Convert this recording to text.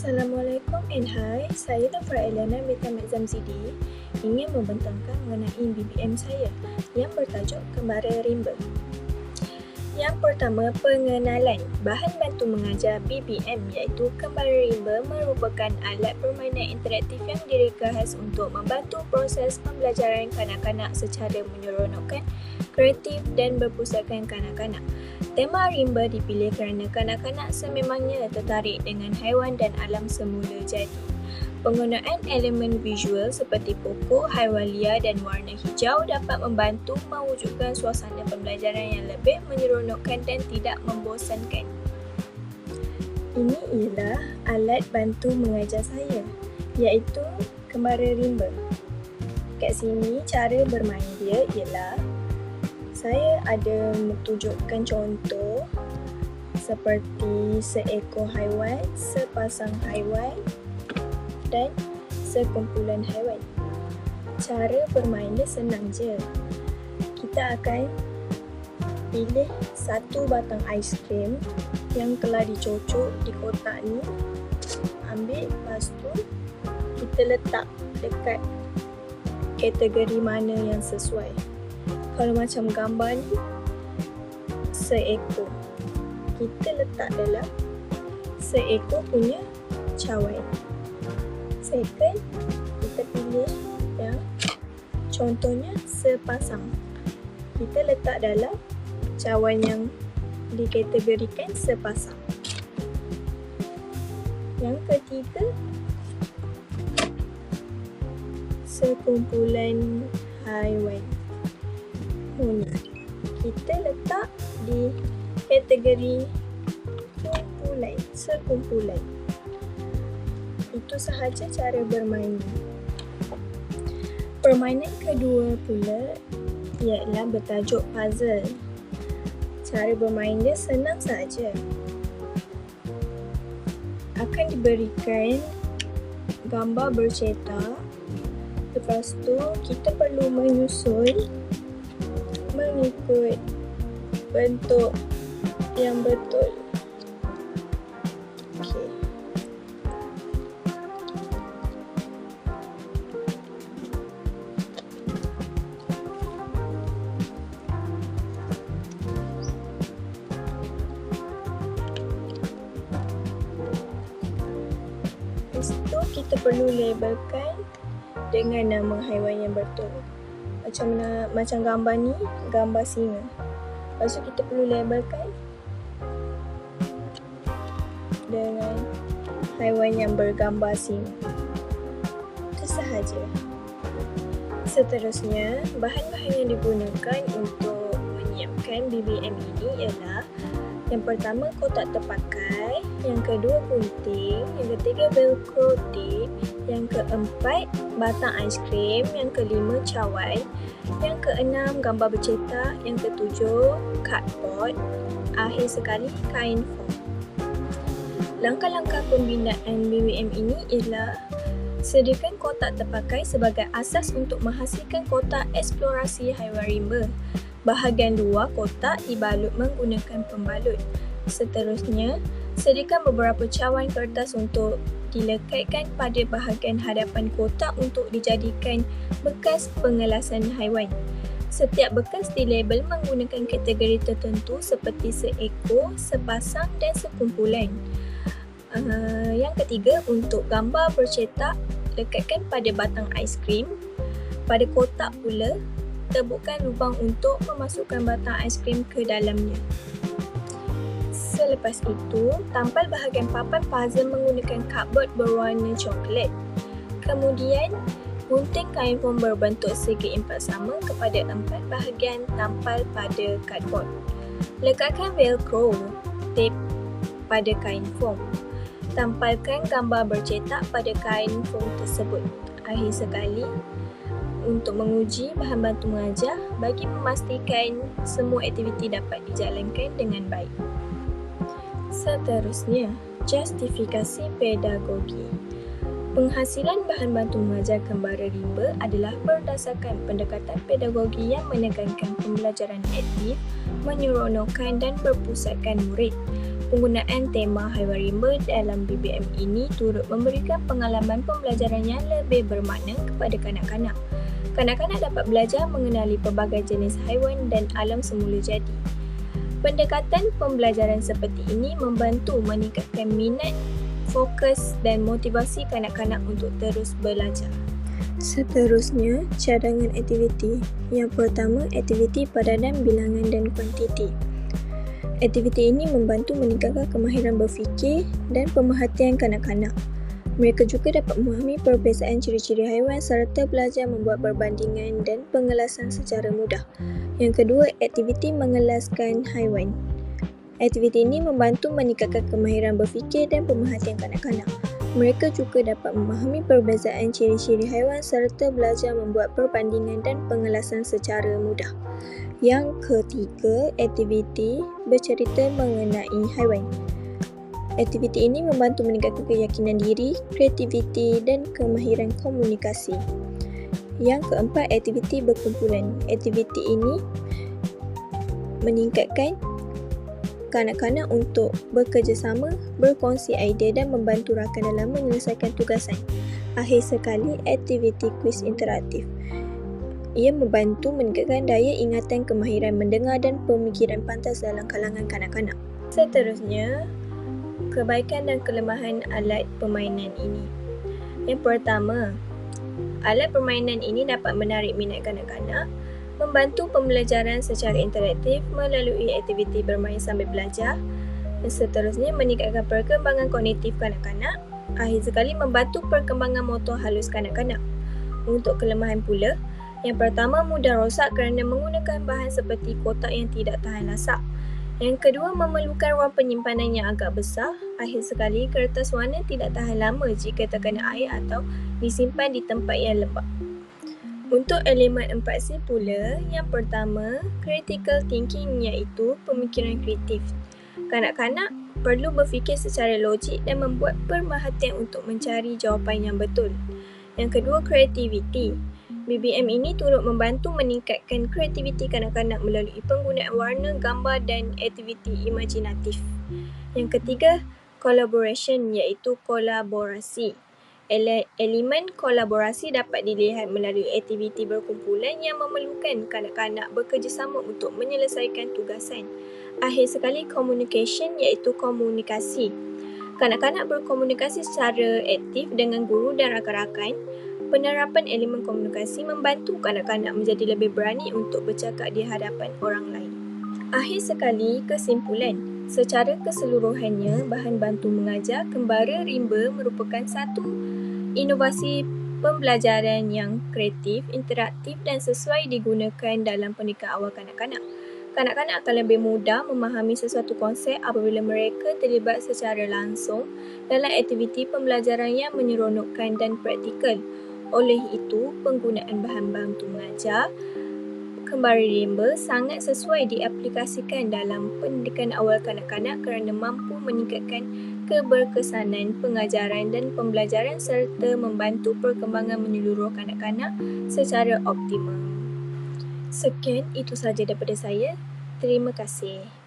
Assalamualaikum and hi, saya Dr. Elena binti Mat Zamzidi ingin membentangkan mengenai BBM saya yang bertajuk Kembara Rimba. Yang pertama, pengenalan. Bahan bantu mengajar BBM iaitu Kembara Rimba merupakan alat permainan interaktif yang direka khas untuk membantu proses pembelajaran kanak-kanak secara menyeronokkan, kreatif dan berpusatkan kanak-kanak. Tema rimba dipilih kerana kanak-kanak sememangnya tertarik dengan haiwan dan alam semula jadi. Penggunaan elemen visual seperti pokok, haiwan liar dan warna hijau dapat membantu mewujudkan suasana pembelajaran yang lebih menyeronokkan dan tidak membosankan. Ini ialah alat bantu mengajar saya, iaitu Kembara Rimba. Kat sini cara bermain dia ialah saya ada menunjukkan contoh seperti seekor haiwan, sepasang haiwan dan sekumpulan haiwan. Cara bermain dia senang je. Kita akan pilih satu batang aiskrim yang telah dicocok di kotak ni. Ambil, lepas tu kita letak dekat kategori mana yang sesuai. Kalau macam gambar ni, seekor. Kita letak dalam seekor punya cawan. Second, kita pilih yang contohnya sepasang. Kita letak dalam cawan yang dikategorikan sepasang. Yang ketiga, sekumpulan haiwan. Kita letak di kategori sekumpulan. Itu sahaja cara bermain. Permainan kedua pula ialah bertajuk puzzle. Cara bermain dia senang saja. Akan diberikan gambar bercetak. Lepas tu kita perlu menyusun mengikut bentuk yang betul. Okey. Lepas tu kita perlu labelkan dengan nama haiwan yang betul. Macam gambar ni, gambar singa. Lepas tu kita perlu labelkan dengan haiwan yang bergambar singa. Itu sahaja. Seterusnya, bahan-bahan yang digunakan untuk menyiapkan BBM ini ialah yang pertama kotak terpakai, yang kedua gunting, yang ketiga velcro tape, yang keempat batang aiskrim, yang kelima cawan, yang keenam gambar bercetak, yang ketujuh cardboard, akhir sekali kain foam. Langkah-langkah pembinaan BBM ini ialah sediakan kotak terpakai sebagai asas untuk menghasilkan kotak eksplorasi haiwan rimba. Bahagian luar kotak dibalut menggunakan pembalut. Seterusnya, sediakan beberapa cawan kertas untuk dilekatkan pada bahagian hadapan kotak untuk dijadikan bekas pengelasan haiwan. Setiap bekas dilabel menggunakan kategori tertentu seperti seekor, sepasang dan sekumpulan. Yang ketiga, untuk gambar bercetak, lekatkan pada batang aiskrim. Pada kotak pula, tebukkan lubang untuk memasukkan batang aiskrim ke dalamnya. Selepas itu, tampal bahagian papan puzzle menggunakan cardboard berwarna coklat. Kemudian, gunting kain foam berbentuk segi empat sama kepada empat bahagian tampal pada cardboard. Lekatkan velcro tape pada kain foam. Tampalkan gambar bercetak pada kain foam tersebut. Akhir sekali, untuk menguji bahan bantu mengajar bagi memastikan semua aktiviti dapat dijalankan dengan baik. Seterusnya, justifikasi pedagogi. Penghasilan bahan bantu mengajar Kembara Rimba adalah berdasarkan pendekatan pedagogi yang menekankan pembelajaran aktif, menyeronokkan dan berpusatkan murid. Penggunaan tema haiwan rimba dalam BBM ini turut memberikan pengalaman pembelajaran yang lebih bermakna kepada kanak-kanak. Kanak-kanak dapat belajar mengenali pelbagai jenis haiwan dan alam semula jadi. Pendekatan pembelajaran seperti ini membantu meningkatkan minat, fokus dan motivasi kanak-kanak untuk terus belajar. Seterusnya, cadangan aktiviti. Yang pertama, aktiviti padanan bilangan dan kuantiti. Aktiviti ini membantu meningkatkan kemahiran berfikir dan pemerhatian kanak-kanak. Mereka juga dapat memahami perbezaan ciri-ciri haiwan serta belajar membuat perbandingan dan pengelasan secara mudah. Yang kedua, aktiviti mengelaskan haiwan. Aktiviti ini membantu meningkatkan kemahiran berfikir dan pemerhatian kanak-kanak. Mereka juga dapat memahami perbezaan ciri-ciri haiwan serta belajar membuat perbandingan dan pengelasan secara mudah. Yang ketiga, aktiviti bercerita mengenai haiwan. Aktiviti ini membantu meningkatkan keyakinan diri, kreativiti dan kemahiran komunikasi. Yang keempat, aktiviti berkumpulan. Aktiviti ini meningkatkan kanak-kanak untuk bekerjasama, berkongsi idea dan membantu rakan dalam menyelesaikan tugasan. Akhir sekali, aktiviti kuis interaktif. Ia membantu meningkatkan daya ingatan, kemahiran mendengar dan pemikiran pantas dalam kalangan kanak-kanak. Seterusnya, kebaikan dan kelemahan alat permainan ini. Yang pertama, alat permainan ini dapat menarik minat kanak-kanak, membantu pembelajaran secara interaktif melalui aktiviti bermain sambil belajar. Dan seterusnya, meningkatkan perkembangan kognitif kanak-kanak. Akhir sekali, membantu perkembangan motor halus kanak-kanak. Untuk kelemahan pula, yang pertama, mudah rosak kerana menggunakan bahan seperti kotak yang tidak tahan lasak. Yang kedua, memerlukan ruang penyimpanan yang agak besar. Akhir sekali, kertas warna tidak tahan lama jika terkena air atau disimpan di tempat yang lembap. Untuk elemen 4C pula, yang pertama, critical thinking iaitu pemikiran kreatif. Kanak-kanak perlu berfikir secara logik dan membuat pemerhatian untuk mencari jawapan yang betul. Yang kedua, creativity. BBM ini turut membantu meningkatkan kreativiti kanak-kanak melalui penggunaan warna, gambar dan aktiviti imajinatif. Yang ketiga, collaboration iaitu kolaborasi. Elemen kolaborasi dapat dilihat melalui aktiviti berkumpulan yang memerlukan kanak-kanak bekerjasama untuk menyelesaikan tugasan. Akhir sekali, communication iaitu komunikasi. Kanak-kanak berkomunikasi secara aktif dengan guru dan rakan-rakan. Penerapan elemen komunikasi membantu kanak-kanak menjadi lebih berani untuk bercakap di hadapan orang lain. Akhir sekali, kesimpulan. Secara keseluruhannya, bahan bantu mengajar kembara rimba merupakan satu inovasi pembelajaran yang kreatif, interaktif dan sesuai digunakan dalam pendidikan awal kanak-kanak. Kanak-kanak akan lebih mudah memahami sesuatu konsep apabila mereka terlibat secara langsung dalam aktiviti pembelajaran yang menyeronokkan dan praktikal. Oleh itu, penggunaan bahan bantu mengajar kembara rimba sangat sesuai diaplikasikan dalam pendidikan awal kanak-kanak kerana mampu meningkatkan keberkesanan pengajaran dan pembelajaran serta membantu perkembangan menyeluruh kanak-kanak secara optimum. Sekian, itu sahaja daripada saya. Terima kasih.